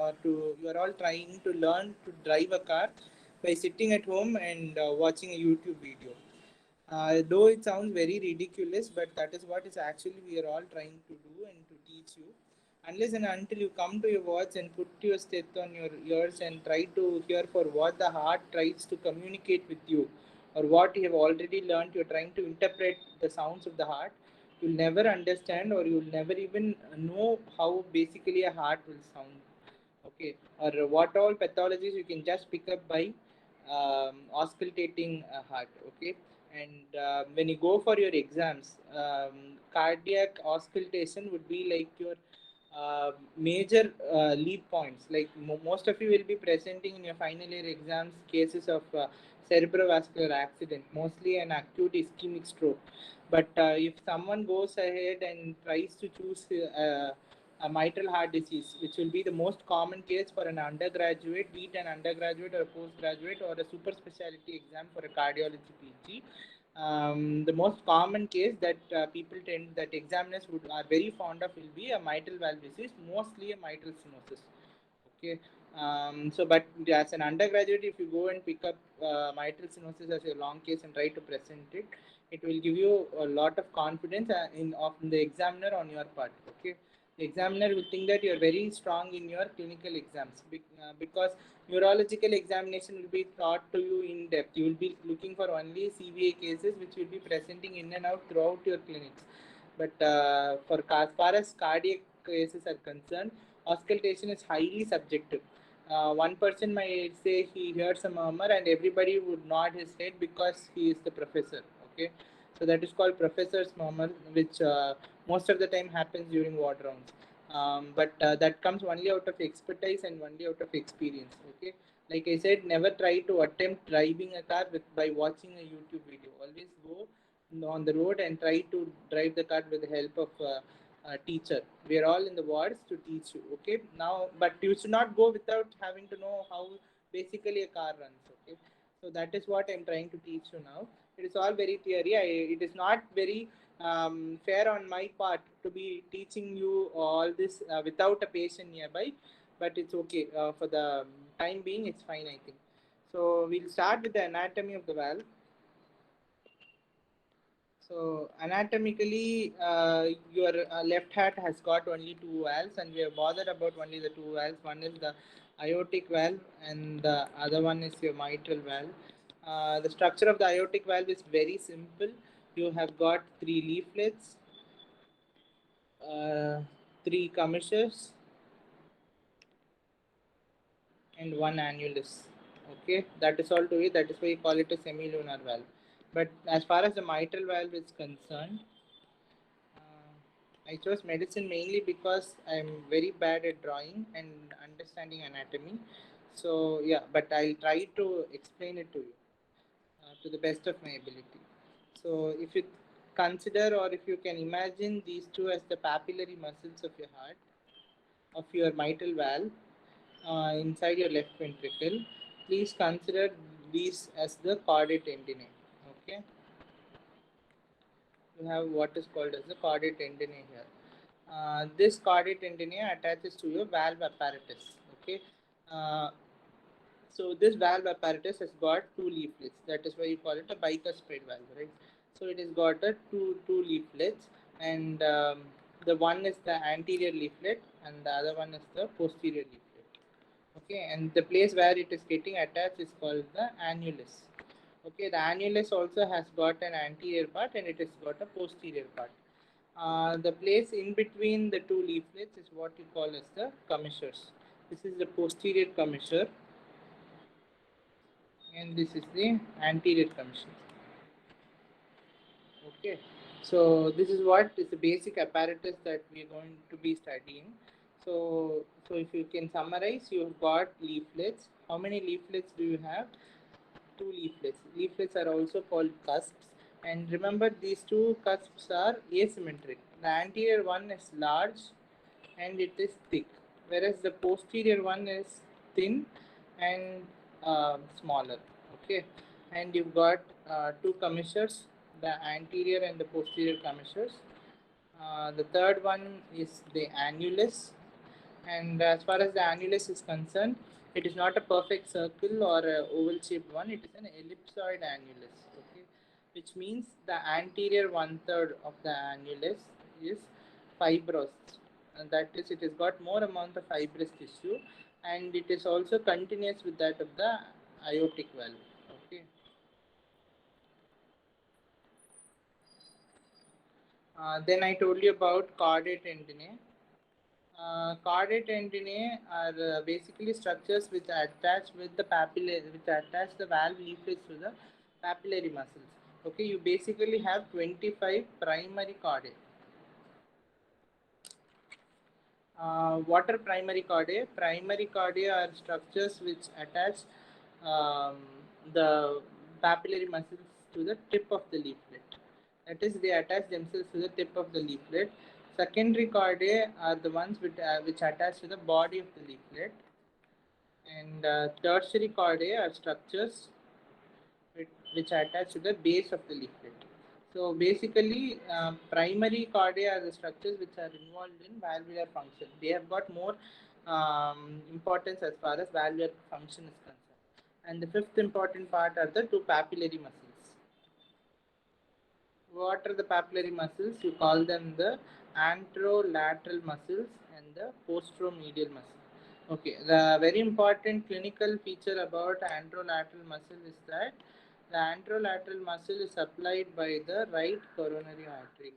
or you are all trying to learn to drive a car by sitting at home and watching a YouTube video. Though it sounds very ridiculous, but that is what is actually we are all trying to do and to teach you. Unless and until you come to your watch and put your steth on your ears and try to hear for what the heart tries to communicate with you, or what you have already learned, you're trying to interpret the sounds of the heart. You'll never understand, or you'll never even know how basically a heart will sound. Okay, or what all pathologies you can just pick up by auscultating a heart. Okay, and when you go for your exams, cardiac auscultation would be like your major lead points. Like most of you will be presenting in your final year exams cases of cerebrovascular accident, mostly an acute ischemic stroke. But if someone goes ahead and tries to choose a mitral heart disease, which will be the most common case for an undergraduate, be it an undergraduate or a postgraduate or a super specialty exam for a cardiology PG. The most common case that people tend that examiners would are very fond of will be a mitral valve disease, mostly a mitral stenosis. Okay. So, but as an undergraduate, if you go and pick up mitral stenosis as a long case and try to present it, it will give you a lot of confidence in the examiner on your part. Okay, the examiner will think that you are very strong in your clinical exams because neurological examination will be taught to you in depth. You will be looking for only CVA cases which will be presenting in and out throughout your clinics. But as far as cardiac cases are concerned, auscultation is highly subjective. One person might say he hears a murmur, and everybody would nod his head because he is the professor. Okay, so that is called professor's murmur, which most of the time happens during ward rounds. But that comes only out of expertise and only out of experience. Okay, like I said, never try to attempt driving a car by watching a YouTube video. Always go on the road and try to drive the car with the help of teacher. We are all in the wards to teach you. Okay, now, but you should not go without having to know how basically a car runs. Okay, so that is what I'm trying to teach you now. It is all very theory. It is not very fair on my part to be teaching you all this without a patient nearby, but it's okay for the time being. It's fine, I think. So we'll start with the anatomy of the valve. So anatomically, your left heart has got only two valves, and we are bothered about only the two valves. One is the aortic valve, and the other one is your mitral valve. The structure of the aortic valve is very simple. You have got three leaflets, uh, three commissures, and one annulus. Okay, that is all to it. That is why you call it a semilunar valve. But as far as the mitral valve is concerned, I chose medicine mainly because I'm very bad at drawing and understanding anatomy. So yeah, but I'll try to explain it to you to the best of my ability. So if you consider or if you can imagine these two as the papillary muscles of your heart, of your mitral valve inside your left ventricle, please consider these as the chordae tendineae. Okay, you have what is called as the chordae tendineae here. This chordae tendineae attaches to your valve apparatus. Okay, uh, so this valve apparatus has got two leaflets. That is why you call it a bicuspid valve, right? So it has got a two leaflets, and the one is the anterior leaflet, and the other one is the posterior leaflet. Okay, and the place where it is getting attached is called the annulus. Okay, the annulus also has got an anterior part and it has got a posterior part. The place in between the two leaflets is what you call as the commissures. This is the posterior commissure and this is the anterior commissure. Okay, so this is what is the basic apparatus that we are going to be studying. So if you can summarize, you've got leaflets. How many leaflets do you have? Two leaflets. Leaflets are also called cusps. And remember, these two cusps are asymmetric. The anterior one is large and it is thick, whereas the posterior one is thin and smaller. Okay, and you've got two commissures, the anterior and the posterior commissures. The third one is the annulus, And as far as the annulus is concerned, it is not a perfect circle or a oval shaped one, it is an ellipsoid annulus. Okay, which means the anterior one third of the annulus is fibrous, and that is, it has got more amount of fibrous tissue, and it is also continuous with that of the aortic valve. Okay. Then I told you about chordate tendineae. Chordate tendineae are basically structures which are attached with the papillary, which attach the valve leaflets to the papillary muscles. Okay, you basically have 25 primary chordae. What are primary chordae? Primary chordae are structures which attach um, the papillary muscles to the tip of the leaflet. That is, they attach themselves to the tip of the leaflet. Secondary chordae are the ones which attach to the body of the leaflet, and tertiary chordae are structures which attach to the base of the leaflet. So basically, primary chordae are the structures which are involved in valvular function. They have got more importance as far as valvular function is concerned. And the fifth important part are the two papillary muscles. What are the papillary muscles? You call them the anterolateral muscles and the posteromedial muscle. Okay, the very important clinical feature about anterolateral muscle is that the anterolateral muscle is supplied by the right coronary artery.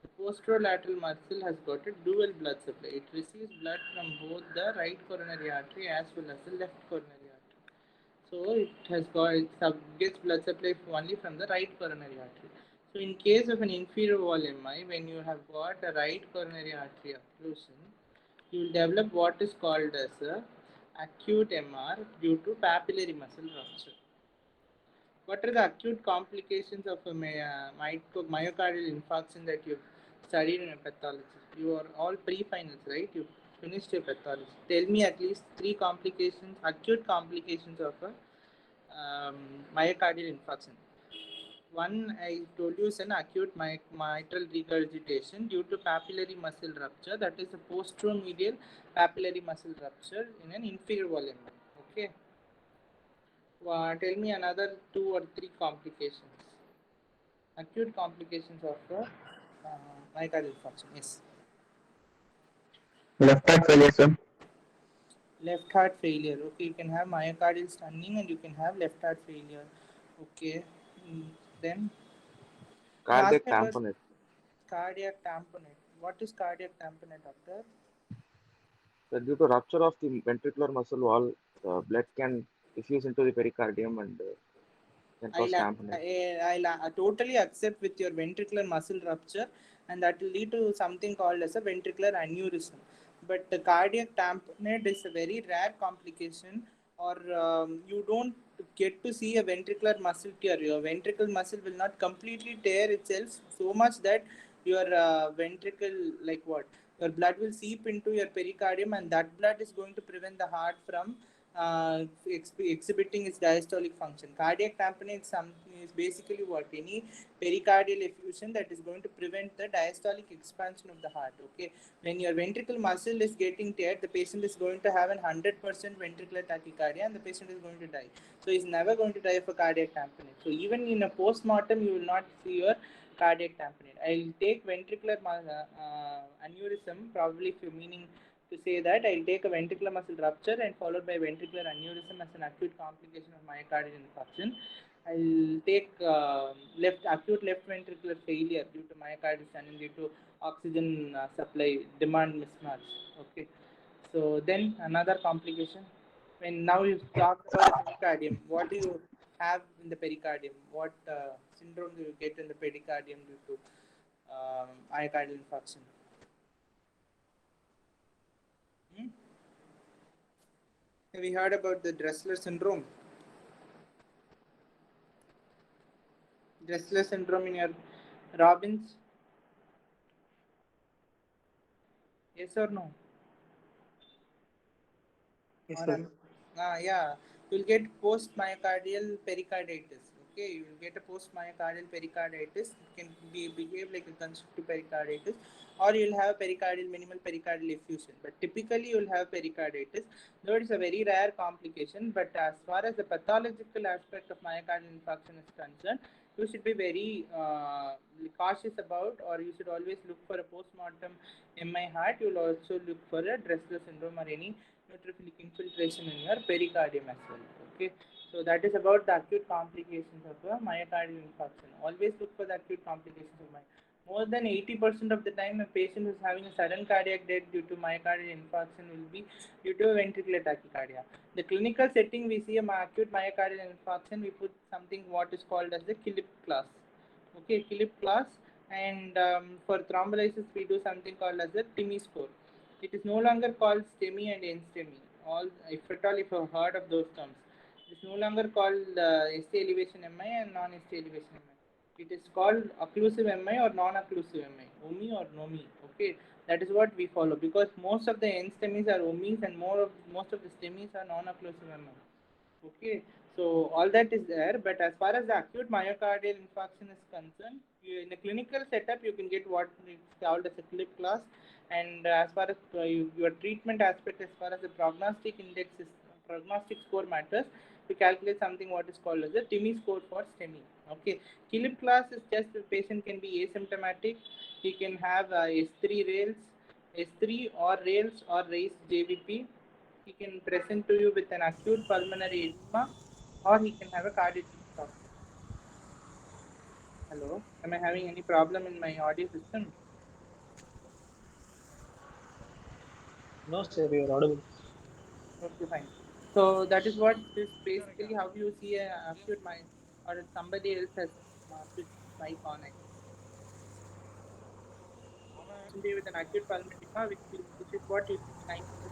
The posterolateral muscle has got a dual blood supply. It receives blood from both the right coronary artery as well as the left coronary artery. So it gets blood supply only from the right coronary artery. So in case of an inferior wall MI, when you have got a right coronary artery occlusion, you will develop what is called as a acute MR due to papillary muscle rupture. What are the acute complications of a myocardial infarction that you've studied in a pathology? You are all pre-finals, right? You finished your pathology. Tell me at least three complications, acute complications of a myocardial infarction. One, I told you, is an acute mitral regurgitation due to papillary muscle rupture. That is a posteromedial papillary muscle rupture in an inferior wall MI. Okay. Tell me another two or three complications. Acute complications of the myocardial infarction. Yes. Left heart failure, sir. Left heart failure. Okay, you can have myocardial stunning and you can have left heart failure. Okay. Then you asked Cardiac me about tamponade. cardiac tamponade. What is cardiac tamponade, doctor? So due to rupture of the ventricular muscle wall, blood can diffuse into the pericardium and can cause tamponade. I'll totally accept with your ventricular muscle rupture, and that will lead to something called as a ventricular aneurysm. But the cardiac tamponade is a very rare complication, or you don't get to see a ventricular muscle tear. Your ventricle muscle will not completely tear itself so much that your ventricle, like what? Your blood will seep into your pericardium, and that blood is going to prevent the heart from exhibiting its diastolic function. Cardiac tamponade is basically what? Any pericardial effusion that is going to prevent the diastolic expansion of the heart. Okay, when your ventricle muscle is getting teared, the patient is going to have an 100% ventricular tachycardia, and the patient is going to die. So he's never going to die of a cardiac tamponade. So even in a post-mortem, you will not see your cardiac tamponade. I'll take ventricular aneurysm, probably if you're meaning to say that I'll take a ventricular muscle rupture and followed by ventricular aneurysm as an acute complication of myocardial infarction. I'll take acute left ventricular failure due to myocardial stenosis due to oxygen supply demand mismatch. Okay, so then another complication. When now you talked about the pericardium, what do you have in the pericardium? What syndrome do you get in the pericardium due to myocardial infarction? Hmm? Have you heard about the Dressler syndrome? Dressler syndrome in your Robbins? Yes or no? Yes, Or sir. yeah, you'll get post myocardial pericarditis. Okay, you will get a post myocardial pericarditis. It can behave like a constrictive pericarditis, or you'll have pericardial minimal pericardial effusion. But typically, you'll have pericarditis, though it's a very rare complication. But as far as the pathological aspect of myocardial infarction is concerned, you should be very cautious about, or you should always look for a postmortem MI heart. You'll also look for a Dressler syndrome or any neutrophilic infiltration in your pericardium as well. Okay, so that is about the acute complications of a myocardial infarction. Always look for the acute complications of more than 80% of the time, a patient who is having a sudden cardiac death due to myocardial infarction will be due to ventricular tachycardia. The clinical setting, we see a acute myocardial infarction, we put something what is called as the Killip class. Okay, Killip class, and for thrombolysis, we do something called as the TIMI score. It is no longer called STEMI and NSTEMI. All, if at all, if you have heard of those terms, it is no longer called ST elevation MI and non-ST elevation MI. It is called occlusive MI or non-occlusive MI, OMI or NOMI. Okay, that is what we follow, because most of the NSTEMIs are OMIs and most of the STEMIs are non-occlusive MI. Okay, so all that is there, but as far as the acute myocardial infarction is concerned, in a clinical setup, you can get what is called as a Killip class, and as far as your treatment aspect, as far as the prognostic index is, prognostic score matters, we calculate something what is called as the TIMI score for STEMI. Okay, Killip class is just the patient can be asymptomatic, he can have S3 rails, S3 or rails or raised JVP, he can present to you with an acute pulmonary edema, or he can have a cardiac shock. Hello, am I having any problem in my audio system? No, sir, you're audible. Okay, fine. So that is what is basically how you see a acute mind, or somebody else has switched mic on it. Present you with an acute pulmonary edema, which is what you see in 90% of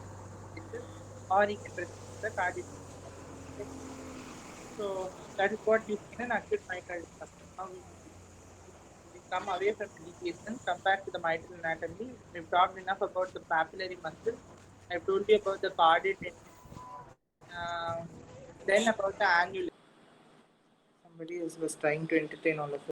the cases, or he can present with a cardiac shock. Okay. So that is what you see in an acute myocardial infarction. Now we come away from medication, come back to the mitral anatomy. We've talked enough about the papillary muscle. I've told you about the cardiac density. Uh, then about the annulus. Somebody else was trying to entertain all of us.